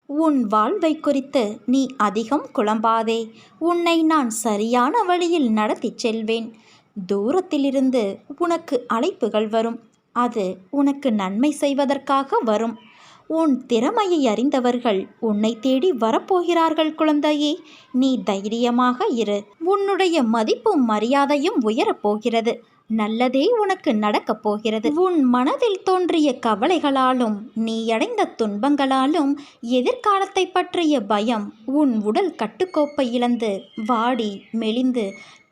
உன் வாழ்வை குறித்து நீ அதிகம் குழம்பாதே. உன்னை நான் சரியான வழியில் நடத்திச் செல்வேன். தூரத்திலிருந்து உனக்கு அழைப்புகள் வரும். அது உனக்கு நன்மை செய்வதற்காக வரும். உன் திறமையை அறிந்தவர்கள் உன்னை தேடி வரப்போகிறார்கள் குழந்தையே. நீ தைரியமாக இரு. உன்னுடைய மதிப்பும் மரியாதையும் உயரப்போகிறது. நல்லதே உனக்கு நடக்கப் போகிறது. உன் மனதில் தோன்றிய கவலைகளாலும் நீ அடைந்த துன்பங்களாலும் எதிர்காலத்தை பற்றிய பயம் உன் உடல் கட்டுக்கோப்பை இழந்து வாடி மெலிந்து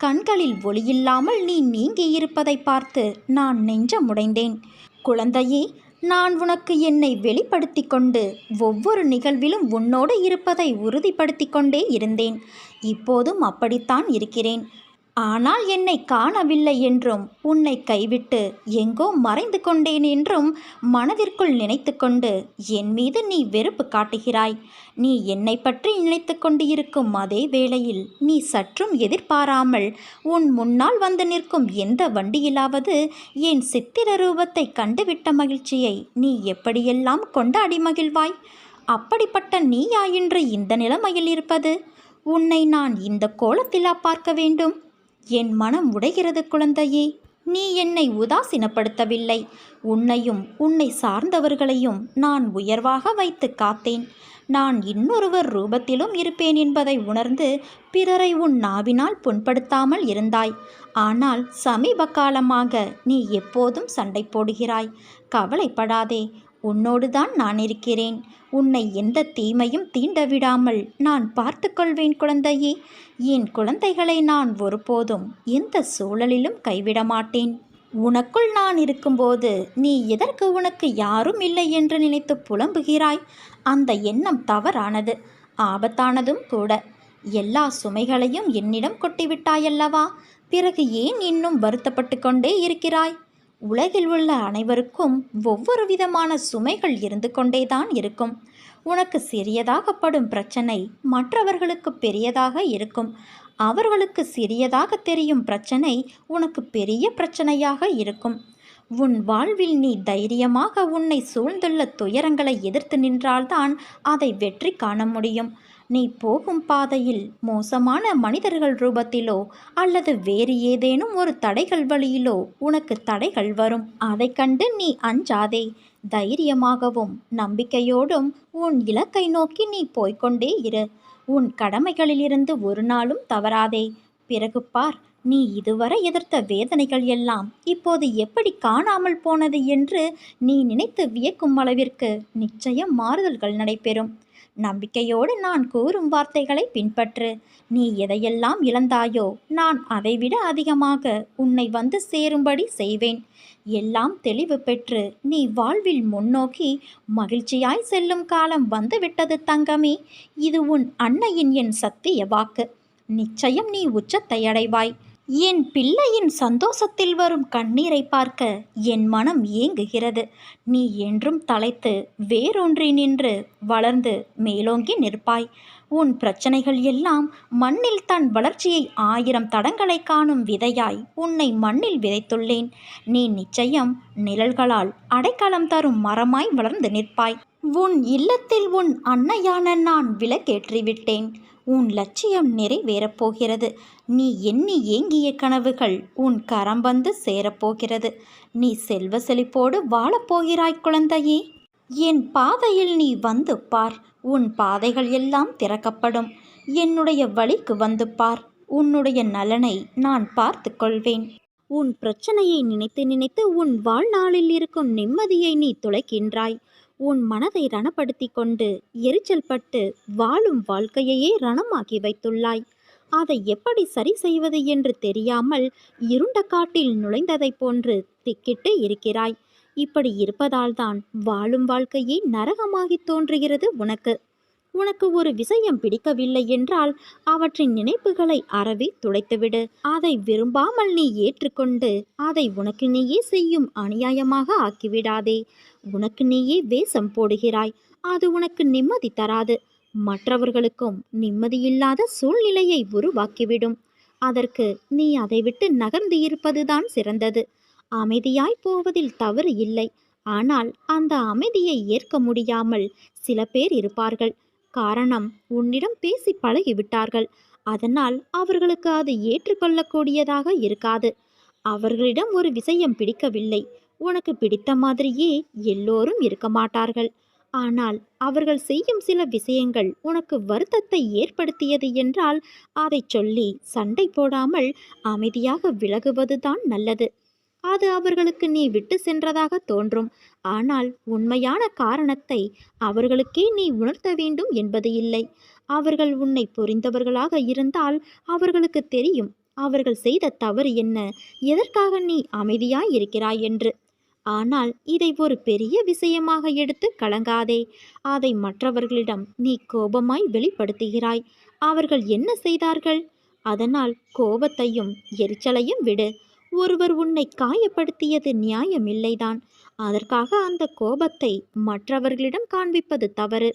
கண்களில் ஒளியில்லாமல் நீ நீங்கியிருப்பதை பார்த்து நான் நெஞ்சமுடைந்தேன். குழந்தையே, நான் உனக்கு என்னை வெளிப்படுத்தி கொண்டு ஒவ்வொரு நிகழ்விலும் உன்னோடு இருப்பதை உறுதிப்படுத்தி கொண்டே இருந்தேன். இப்போதும் அப்படித்தான் இருக்கிறேன். ஆனால் என்னை காணவில்லை என்றும் உன்னை கைவிட்டு எங்கோ மறைந்து கொண்டேன் என்றும் மனதிற்குள் நினைத்து கொண்டு என் மீது நீ வெறுப்பு காட்டுகிறாய். நீ என்னை பற்றி நினைத்து கொண்டு இருக்கும் அதே வேளையில் நீ சற்றும் எதிர்பாராமல் உன் முன்னால் வந்து நிற்கும் எந்த வண்டியிலாவது என் சித்திர ரூபத்தை கண்டுவிட்ட மகிழ்ச்சியை நீ எப்படியெல்லாம் கொண்டாடி மகிழ்வாய்? அப்படிப்பட்ட நீயா இன்று இந்த நிலைமையில் இருப்பது? உன்னை நான் இந்த கோலத்திலா பார்க்க வேண்டும்? என் மனம் உடைகிறது குழந்தையே. நீ என்னை உதாசீனப்படுத்தவில்லை. உன்னையும் உன்னை சார்ந்தவர்களையும் நான் உயர்வாக வைத்து காத்தேன். நான் இன்னொருவர் ரூபத்திலும் இருப்பேன் என்பதை உணர்ந்து பிறரை உன் நாவினால் புண்படுத்தாமல் இருந்தாய். ஆனால் சமீப காலமாக நீ எப்போதும் சண்டை போடுகிறாய். கவலைப்படாதே, உன்னோடுதான் நான் இருக்கிறேன். உன்னை எந்த தீமையும் தீண்டவிடாமல் நான் பார்த்து கொள்வேன் குழந்தையே. என் குழந்தைகளை நான் ஒருபோதும் எந்த சூழலிலும் கைவிட மாட்டேன். உனக்குள் நான் இருக்கும்போது நீ எதற்கு உனக்கு யாரும் இல்லை என்று நினைத்து புலம்புகிறாய்? அந்த எண்ணம் தவறானது, ஆபத்தானதும் கூட. எல்லா சுமைகளையும் என்னிடம் கொட்டிவிட்டாயல்லவா? பிறகு ஏன் இன்னும் வருத்தப்பட்டு கொண்டே இருக்கிறாய்? உலகில் உள்ள அனைவருக்கும் ஒவ்வொரு விதமான சுமைகள் இருந்து கொண்டேதான் இருக்கும். உனக்கு சிறியதாகப்படும் பிரச்சனை மற்றவர்களுக்கு பெரியதாக இருக்கும். அவர்களுக்கு சிறியதாக தெரியும் பிரச்சனை உனக்கு பெரிய பிரச்சனையாக இருக்கும். உன் வாழ்வில் நீ தைரியமாக உன்னை சூழ்ந்துள்ள துயரங்களை எதிர்த்து நின்றால்தான் அதை வெற்றி காண முடியும். நீ போகும் பாதையில் மோசமான மனிதர்கள் ரூபத்திலோ அல்லது வேறு ஏதேனும் ஒரு தடைகள் வழியிலோ உனக்கு தடைகள் வரும். அதை கண்டு நீ அஞ்சாதே. தைரியமாகவும் நம்பிக்கையோடும் உன் இலக்கை நோக்கி நீ போய்கொண்டே இரு. உன் கடமைகளிலிருந்து ஒரு நாளும் தவறாதே. பிறகு பார், நீ இதுவரை எதிர்த்த வேதனைகள் எல்லாம் இப்போது எப்படி காணாமல் போனது என்று நீ நினைத்து வியக்கும் அளவிற்கு நிச்சயம் மாறுதல்கள் நடைபெறும். நம்பிக்கையோடு நான் கூறும் வார்த்தைகளை பின்பற்று. நீ எதையெல்லாம் இழந்தாயோ நான் அதைவிட அதிகமாக உன்னை வந்து சேரும்படி செய்வேன். எல்லாம் தெளிவு பெற்று நீ வாழ்வில் முன்னோக்கி மகிழ்ச்சியாய் செல்லும் காலம் வந்துவிட்டது தங்கமே. இது உன் அன்னையின் என் சத்திய வாக்கு. நிச்சயம் நீ உச்சத்தை அடைவாய். என் பிள்ளையின் சந்தோஷத்தில் வரும் கண்ணீரை பார்க்க என் மனம் ஏங்குகிறது. நீ என்றும் தலைத்து வேரூன்றி நின்று வளர்ந்து மேலோங்கி நிற்பாய். உன் பிரச்சனைகள் எல்லாம் மண்ணில் தன் வளர்ச்சியை 1000 தடங்களை காணும் விதையாய் உன்னை மண்ணில் விதைத்துள்ளேன். நீ நிச்சயம் நிழல்களால் அடைக்கலம் தரும் மரமாய் வளர்ந்து நிற்பாய். உன் இல்லத்தில் உன் அன்னையான நான் விளக்கேற்றிவிட்டேன். உன் லட்சியம் நிறைவேறப் போகிறது. நீ எண்ணி ஏங்கிய கனவுகள் உன் கரம் வந்து சேரப்போகிறது. நீ செல்வ செழிப்போடு வாழப்போகிறாய் குழந்தையே. என் பாதையில் நீ வந்து பார். உன் பாதைகள் எல்லாம் திறக்கப்படும். என்னுடைய வழிக்கு வந்து பார். உன்னுடைய நலனை நான் பார்த்து கொள்வேன். உன் பிரச்சனையை நினைத்து நினைத்து உன் வாழ்நாளில் இருக்கும் நிம்மதியை நீ தொலைக்கின்றாய். உன் மனதை ரணப்படுத்தி கொண்டு எரிச்சல் பட்டு வாழும் வாழ்க்கையையே ரணமாக்கி வைத்துள்ளாய். அதை எப்படி சரி செய்வது என்று தெரியாமல் இருண்ட காட்டில் நுழைந்ததைப் போன்று திக்கிட்டு இருக்கிறாய். இப்படி இருப்பதால்தான் வாழும் வாழ்க்கையே நரகமாகி தோன்றுகிறது உனக்கு. உனக்கு ஒரு விஷயம் பிடிக்கவில்லை என்றால் அவற்றின் நினைப்புகளை அறவே துடைத்துவிடு. அதை விரும்பாமல் நீ ஏற்றுக்கொண்டு அதை உனக்கு நீயே செய்யும் அநியாயமாக ஆக்கிவிடாதே. உனக்கு நீயே வேஷம் போடுகிறாய். அது உனக்கு நிம்மதி தராது. மற்றவர்களுக்கும் நிம்மதியில்லாத சூழ்நிலையை உருவாக்கிவிடும். அதற்கு நீ அதை விட்டு நகர்ந்து இருப்பதுதான் சிறந்தது. அமைதியாய் போவதில் தவறு இல்லை. ஆனால் அந்த அமைதியை ஏற்க முடியாமல் சில பேர் இருப்பார்கள். காரணம், உன்னிடம் பேசி பழகிவிட்டார்கள். அதனால் அவர்களுக்கு அது ஏற்றுக்கொள்ளக்கூடியதாக இருக்காது. அவர்களிடம் ஒரு விஷயம் பிடிக்கவில்லை, உனக்கு பிடித்த மாதிரியே எல்லோரும் இருக்க மாட்டார்கள். ஆனால் அவர்கள் செய்யும் சில விஷயங்கள் உனக்கு வருத்தத்தை ஏற்படுத்தியது என்றால் அதை சொல்லி சண்டை போடாமல் அமைதியாக விலகுவதுதான் நல்லது. அது அவர்களுக்கு நீ விட்டு சென்றதாக தோன்றும். ஆனால் உண்மையான காரணத்தை அவர்களுக்கே நீ உணர்த்த வேண்டும் என்பது இல்லை. அவர்கள் உன்னை புரிந்தவர்களாக இருந்தால் அவர்களுக்கு தெரியும் அவர்கள் செய்த தவறு என்ன, எதற்காக நீ அமைதியாய் இருக்கிறாய் என்று. ஆனால் இதை ஒரு பெரிய விஷயமாக எடுத்து கலங்காதே. அதை மற்றவர்களிடம் நீ கோபமாய் வெளிப்படுத்துகிறாய். அவர்கள் என்ன செய்தார்கள்? அதனால் கோபத்தையும் எரிச்சலையும் விடு. ஒருவர் உன்னை காயப்படுத்தியது நியாயமில்லைதான். அதற்காக அந்த கோபத்தை மற்றவர்களிடம் காண்பிப்பது தவறு.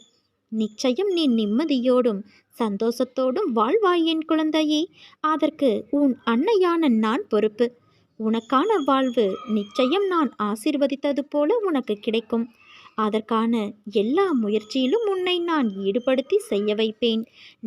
நிச்சயம் நீ நிம்மதியோடும் சந்தோஷத்தோடும் வாழ்வாய் என் குழந்தையே. அதற்கு உன் அன்னையான நான் பொறுப்பு. உனக்கான வாழ்வு நிச்சயம் நான் ஆசீர்வதித்தது போல உனக்கு கிடைக்கும். அதற்கான எல்லா முயற்சியிலும் உன்னை நான் ஈடுபடுத்தி செய்ய வைப்பேன்.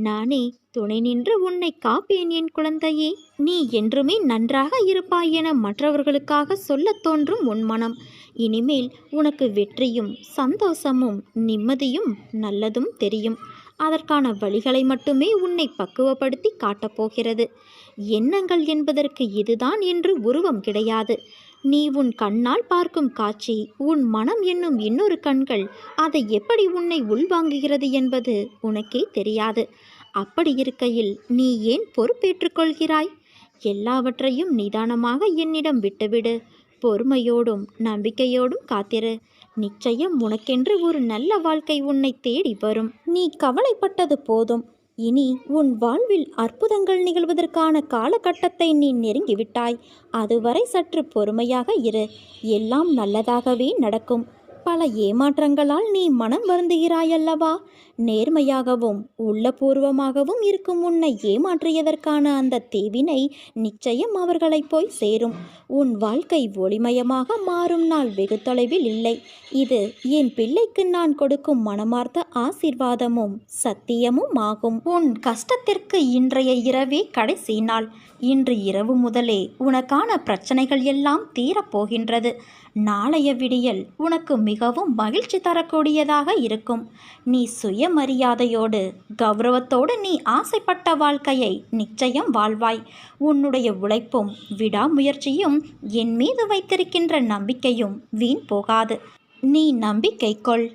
நானே துணை நின்று உன்னை காப்பேன் என் குழந்தையே. நீ என்றுமே நன்றாக இருப்பாய் என மற்றவர்களுக்காக சொல்லத் தோன்றும் உன் மனம் இனிமேல் உனக்கு வெற்றியும் சந்தோஷமும் நிம்மதியும் நல்லதும் தெரியும். அதற்கான வழிகளை மட்டுமே உன்னை பக்குவப்படுத்தி காட்டப்போகிறது. எண்ணங்கள் என்பதற்கு இதுதான் என்று உருவம் கிடையாது. நீ உன் கண்ணால் பார்க்கும் காட்சி, உன் மனம் என்னும் இன்னொரு கண்கள் அதை எப்படி உன்னை உள்வாங்குகிறது என்பது உனக்கே தெரியாது. அப்படி இருக்கையில் நீ ஏன் பொறுப்பேற்றுக்கொள்கிறாய்? எல்லாவற்றையும் நிதானமாக என்னிடம் விட்டுவிடு. பொறுமையோடும் நம்பிக்கையோடும் காத்திரு. நிச்சயம் உனக்கென்று ஒரு நல்ல வாழ்க்கை உன்னை தேடி வரும். நீ கவலைப்பட்டது போதும். இனி உன் வாழ்வில் அற்புதங்கள் நிகழ்வதற்கான காலகட்டத்தை நீ நெருங்கிவிட்டாய். அதுவரை சற்று பொறுமையாக இரு. எல்லாம் நல்லதாகவே நடக்கும். பல ஏமாற்றங்களால் நீ மனம் வருந்துகிறாயல்லவா? நேர்மையாகவும் உள்ளபூர்வமாகவும் இருக்கும் உன்னை ஏமாற்றியதற்கான அந்த தீவினை நிச்சயம் அவர்களை போய் சேரும். உன் வாழ்க்கை ஒளிமயமாக மாறும் நாள் வெகு தொலைவில் இல்லை. இது என் பிள்ளைக்கு நான் கொடுக்கும் மனமார்ந்த ஆசீர்வாதமும் சத்தியமும் ஆகும். உன் கஷ்டத்திற்கு இன்றைய இரவே கடைசி நாள். இன்று இரவு முதலே உனக்கான பிரச்சனைகள் எல்லாம் தீரப்போகின்றது. நாளைய விடியல் உனக்கு மிகவும் மகிழ்ச்சி தரக்கூடியதாக இருக்கும். நீ சுயமரியாதையோடு கௌரவத்தோடு நீ ஆசைப்பட்ட வாழ்க்கையை நிச்சயம் வாழ்வாய். உன்னுடைய உழைப்பும் விடாமுயற்சியும் என் மீது வைத்திருக்கின்ற நம்பிக்கையும் வீண் போகாது. நீ நம்பிக்கை கொள்.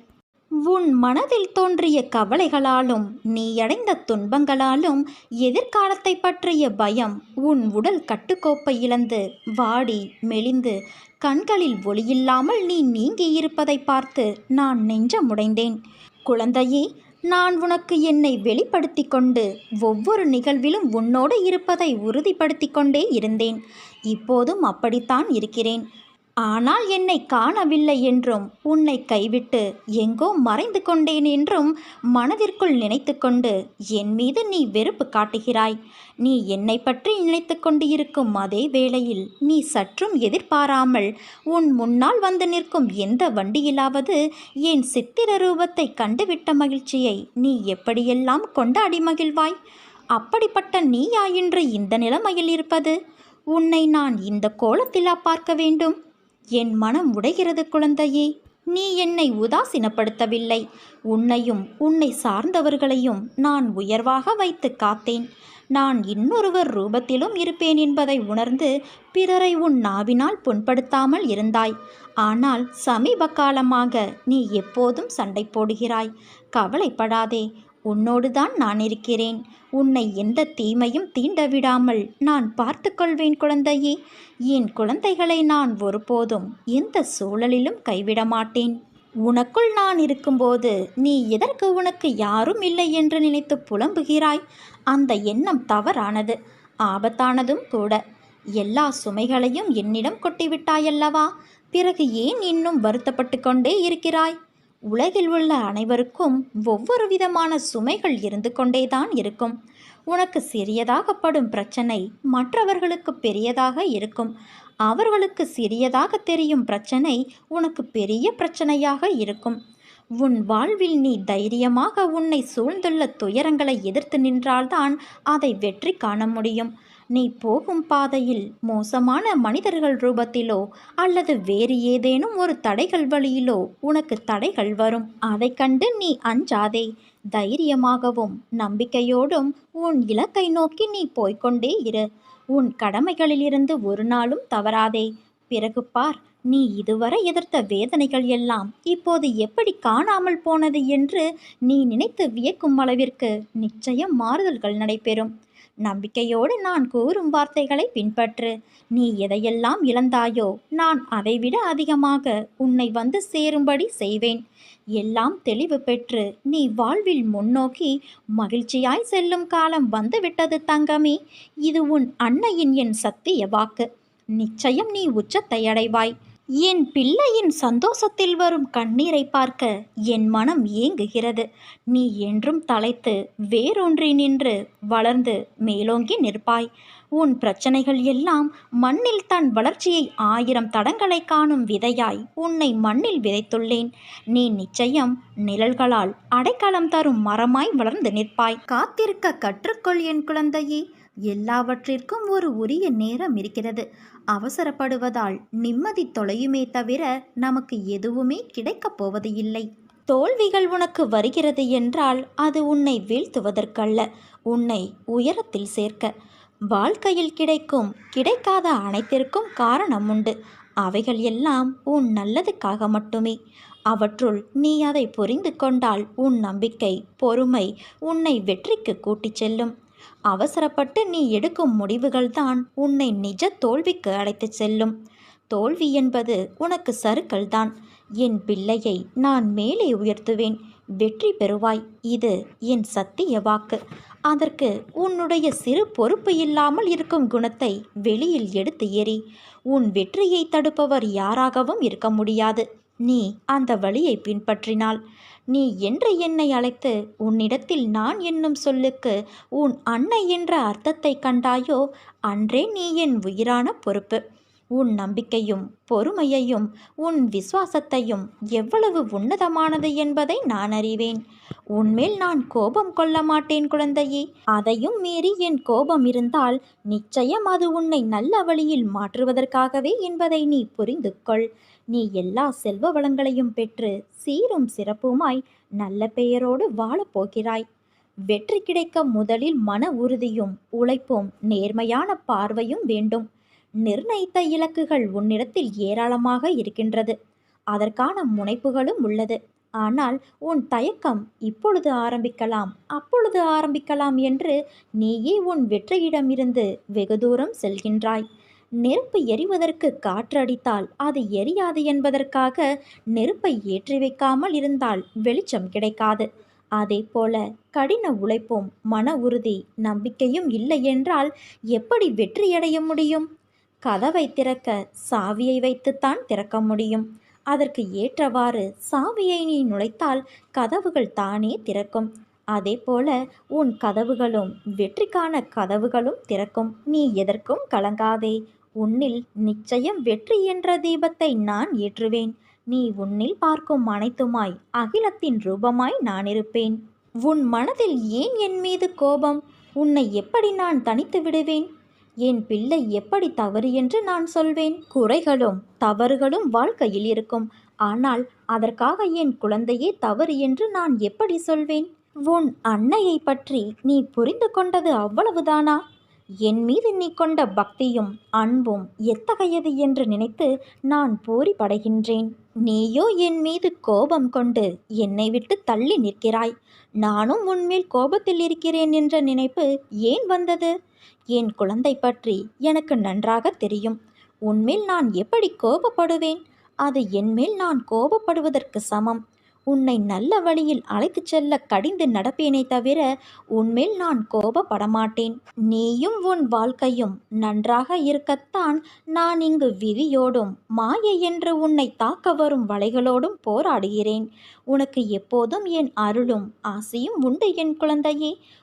உன் மனதில் தோன்றிய கவலைகளாலும் நீ அடைந்த துன்பங்களாலும் எதிர்காலத்தை பற்றிய பயம் உன் உடல் கட்டுக்கோப்பை இழந்து வாடி மெலிந்து கண்களில் ஒளியில்லாமல் நீ நீங்கியிருப்பதை பார்த்து நான் நெஞ்சமுடைந்தேன். குழந்தையே, நான் உனக்கு என்னை வெளிப்படுத்தி கொண்டு ஒவ்வொரு நிகழ்விலும் உன்னோடு இருப்பதை உறுதிப்படுத்தி கொண்டே இருந்தேன். இப்போதும் அப்படித்தான் இருக்கிறேன். ஆனால் என்னை காணவில்லை என்றும் உன்னை கைவிட்டு எங்கோ மறைந்து கொண்டேன் என்றும் மனதிற்குள் நினைத்து கொண்டு என் மீது நீ வெறுப்பு காட்டுகிறாய். நீ என்னை பற்றி நினைத்து கொண்டு இருக்கும் அதே வேளையில் நீ சற்றும் எதிர்பாராமல் உன் முன்னால் வந்து நிற்கும் எந்த வண்டியிலாவது என் சித்திர ரூபத்தை கண்டுவிட்ட மகிழ்ச்சியை நீ எப்படியெல்லாம் கொண்டாடி மகிழ்வாய்? அப்படிப்பட்ட நீயா இன்று இந்த நிலைமையில் இருப்பது? உன்னை நான் இந்த கோலத்திலா பார்க்க வேண்டும்? என் மனம் உடைகிறது குழந்தையே. நீ என்னை உதாசீனப்படுத்தவில்லை. உன்னையும் உன்னை சார்ந்தவர்களையும் நான் உயர்வாக வைத்து காத்தேன். நான் இன்னொருவர் ரூபத்திலும் இருப்பேன் என்பதை உணர்ந்து பிறரை உன் நாவினால் புண்படுத்தாமல் இருந்தாய். ஆனால் சமீப காலமாக நீ எப்போதும் சண்டை போடுகிறாய். கவலைப்படாதே, உன்னோடுதான் நான் இருக்கிறேன். உன்னை எந்த தீமையும் தீண்டவிடாமல் நான் பார்த்து கொள்வேன் குழந்தையே. என் குழந்தைகளை நான் ஒருபோதும் எந்த சூழலிலும் கைவிட மாட்டேன். உனக்குள் நான் இருக்கும்போது நீ எதற்கு உனக்கு யாரும் இல்லை என்று நினைத்து புலம்புகிறாய்? அந்த எண்ணம் தவறானது, ஆபத்தானதும் கூட. எல்லா சுமைகளையும் என்னிடம் கொட்டிவிட்டாயல்லவா? பிறகு ஏன் இன்னும் வருத்தப்பட்டு கொண்டே இருக்கிறாய்? உலகில் உள்ள அனைவருக்கும் ஒவ்வொரு விதமான சுமைகள் இருந்து கொண்டேதான் இருக்கும். உனக்கு சிறியதாகப்படும் பிரச்சனை மற்றவர்களுக்கு பெரியதாக இருக்கும். அவர்களுக்கு சிறியதாக தெரியும் பிரச்சனை உனக்கு பெரிய பிரச்சனையாக இருக்கும். உன் வாழ்வில் நீ தைரியமாக உன்னை சூழ்ந்துள்ள துயரங்களை எதிர்த்து நின்றால்தான் அதை வெற்றி காண முடியும். நீ போகும் பாதையில் மோசமான மனிதர்கள் ரூபத்திலோ அல்லது வேறு ஏதேனும் ஒரு தடைகள் வழியிலோ உனக்கு தடைகள் வரும். அதை கண்டு நீ அஞ்சாதே. தைரியமாகவும் நம்பிக்கையோடும் உன் இலக்கை நோக்கி நீ போய்கொண்டே இரு. உன் கடமைகளிலிருந்து ஒரு நாளும் தவறாதே. பிறகு பார், நீ இதுவரை எதிர்த்த வேதனைகள் எல்லாம் இப்போது எப்படி காணாமல் போனது என்று நீ நினைத்து வியக்கும் அளவிற்கு நிச்சயம் மாறுதல்கள் நடைபெறும். நம்பிக்கையோடு நான் கூறும் வார்த்தைகளை பின்பற்று. நீ எதையெல்லாம் இழந்தாயோ நான் அதைவிட அதிகமாக உன்னை வந்து சேரும்படி செய்வேன். எல்லாம் தெளிவு பெற்று நீ வாழ்வில் முன்னோக்கி மகிழ்ச்சியாய் செல்லும் காலம் வந்துவிட்டது தங்கமே. இது உன் அன்னையின் என் சத்திய வாக்கு. நிச்சயம் நீ உச்சத்தை அடைவாய். என் பிள்ளையின் சந்தோஷத்தில் வரும் கண்ணீரை பார்க்க என் மனம் ஏங்குகிறது. நீ என்றும் தலைத்து வேரூன்றி நின்று வளர்ந்து மேலோங்கி நிற்பாய். உன் பிரச்சனைகள் எல்லாம் மண்ணில் தன் வளர்ச்சியை 1000 தடங்களை காணும் விதையாய் உன்னை மண்ணில் விதைத்துள்ளேன். நீ நிச்சயம் நிழல்களால் அடைக்கலம் தரும் மரமாய் வளர்ந்து நிற்பாய். காத்திருக்க கற்றுக்கொள் என் குழந்தையே. எல்லாவற்றிற்கும் ஒரு உரிய நேரம் இருக்கிறது. அவசரப்படுவதால் நிம்மதி தொலையுமே தவிர நமக்கு எதுவுமே கிடைக்கப் போவது இல்லை. தோல்விகள் உனக்கு வருகிறது என்றால் அது உன்னை வீழ்த்துவதற்கல்ல, உன்னை உயரத்தில் சேர்க்க. வாழ்க்கையில் கிடைக்கும் கிடைக்காத அனைத்திற்கும் காரணம் உண்டு. அவைகள் எல்லாம் உன் நல்லதுக்காக மட்டுமே. அவற்றுள் நீ அதை புரிந்து கொண்டால் உன் நம்பிக்கை, பொறுமை உன்னை வெற்றிக்கு கூட்டிச் செல்லும். அவசரப்பட்டு நீ எடுக்கும் முடிவுகள்தான் உன்னை நிஜ தோல்விக்கு அழைத்துச் செல்லும். தோல்வி என்பது உனக்கு சறுக்கல்தான். என் பிள்ளையை நான் மேலே உயர்த்துவேன். வெற்றி பெறுவாய். இது என் சத்திய வாக்கு. அதற்கு உன்னுடைய சிறு பொறுப்பு இல்லாமல் இருக்கும் குணத்தை வெளியில் எடுத்து எறி. உன் வெற்றியை தடுப்பவர் யாராகவும் இருக்க முடியாது. நீ அந்த வழியை பின்பற்றினாள். நீ என்று என்னை அழைத்து உன்னிடத்தில் நான் என்னும் சொல்லுக்கு உன் அன்னை என்ற அர்த்தத்தை கண்டாயோ அன்றே நீ என் உயிரான பொறுப்பு. உன் நம்பிக்கையும் பொறுமையையும் உன் விசுவாசத்தையும் எவ்வளவு உன்னதமானது என்பதை நான் அறிவேன். உன்மேல் நான் கோபம் கொள்ள மாட்டேன் குழந்தையே. அதையும் மீறி என் கோபம் இருந்தால் நிச்சயம் அது உன்னை நல்ல வழியில் மாற்றுவதற்காகவே என்பதை நீ புரிந்து கொள். நீ எல்லா செல்வ வளங்களையும் பெற்று சீரும் சிறப்புமாய் நல்ல பெயரோடு வாழப்போகிறாய். வெற்றி கிடைக்க முதலில் மன உறுதியும் உழைப்பும் நேர்மையான பார்வையும் வேண்டும். நிர்ணயித்த இலக்குகள் உன்னிடத்தில் ஏராளமாக இருக்கின்றது. அதற்கான முனைப்புகளும் உள்ளது. ஆனால் உன் தயக்கம் இப்பொழுது ஆரம்பிக்கலாம், அப்பொழுது ஆரம்பிக்கலாம் என்று நீயே உன் வெற்றியிடமிருந்து வெகு தூரம் செல்கின்றாய். நெருப்பு எரிவதற்கு காற்றடித்தால் அது எரியாது என்பதற்காக நெருப்பை ஏற்றி வைக்காமல் இருந்தால் வெளிச்சம் கிடைக்காது. அதே போல கடின உழைப்பும் மன உறுதி நம்பிக்கையும் இல்லை என்றால் எப்படி வெற்றியடைய முடியும்? கதவை திறக்க சாவியை வைத்துத்தான் திறக்க முடியும். அதற்கு ஏற்றவாறு சாவியை நீ நுழைத்தால் கதவுகள் தானே திறக்கும். அதே போல உன் கதவுகளும் வெற்றிக்கான கதவுகளும் திறக்கும். நீ எதற்கும் கலங்காதே. உன்னில் நிச்சயம் வெற்றி என்ற தீபத்தை நான் ஏற்றுவேன். நீ உன்னில் பார்க்கும் அனைத்துமாய் அகிலத்தின் ரூபமாய் நான் இருப்பேன். உன் மனதில் ஏன் என் மீது கோபம்? உன்னை எப்படி நான் தனித்து விடுவேன்? என் பிள்ளை எப்படி தவறு என்று நான் சொல்வேன்? குறைகளும் தவறுகளும் வாழ்க்கையில் இருக்கும். ஆனால் அதற்காக என் குழந்தையே தவறு என்று நான் எப்படி சொல்வேன்? உன் அன்னையை பற்றி நீ புரிந்து கொண்டது அவ்வளவுதானா? என் மீது நீ கொண்ட பக்தியும் அன்பும் எத்தகையது என்று நினைத்து நான் பூரிப்படைகின்றேன். நீயோ என் மீது கோபம் கொண்டு என்னை விட்டு தள்ளி நிற்கிறாய். நானும் உன்மேல் கோபத்தில் இருக்கிறேன் என்ற நினைப்பு ஏன் வந்தது? என் குழந்தை பற்றி எனக்கு நன்றாக தெரியும். உன்மேல் நான் எப்படி கோபப்படுவேன்? அது என்மேல் நான் கோபப்படுவதற்கு சமம். உன்னை நல்ல வழியில் அழைத்துச் செல்ல கடிந்து நடப்பேனே தவிர உன்மேல் நான் கோபப்படமாட்டேன். நீயும் உன் வாழ்க்கையும் நன்றாக இருக்கத்தான் நான் இங்கு விதியோடும் மாயை என்று உன்னை தாக்க வரும் வலைகளோடும் போராடுகிறேன். உனக்கு எப்போதும் என் அருளும் ஆசையும் உண்டு என் குழந்தையே.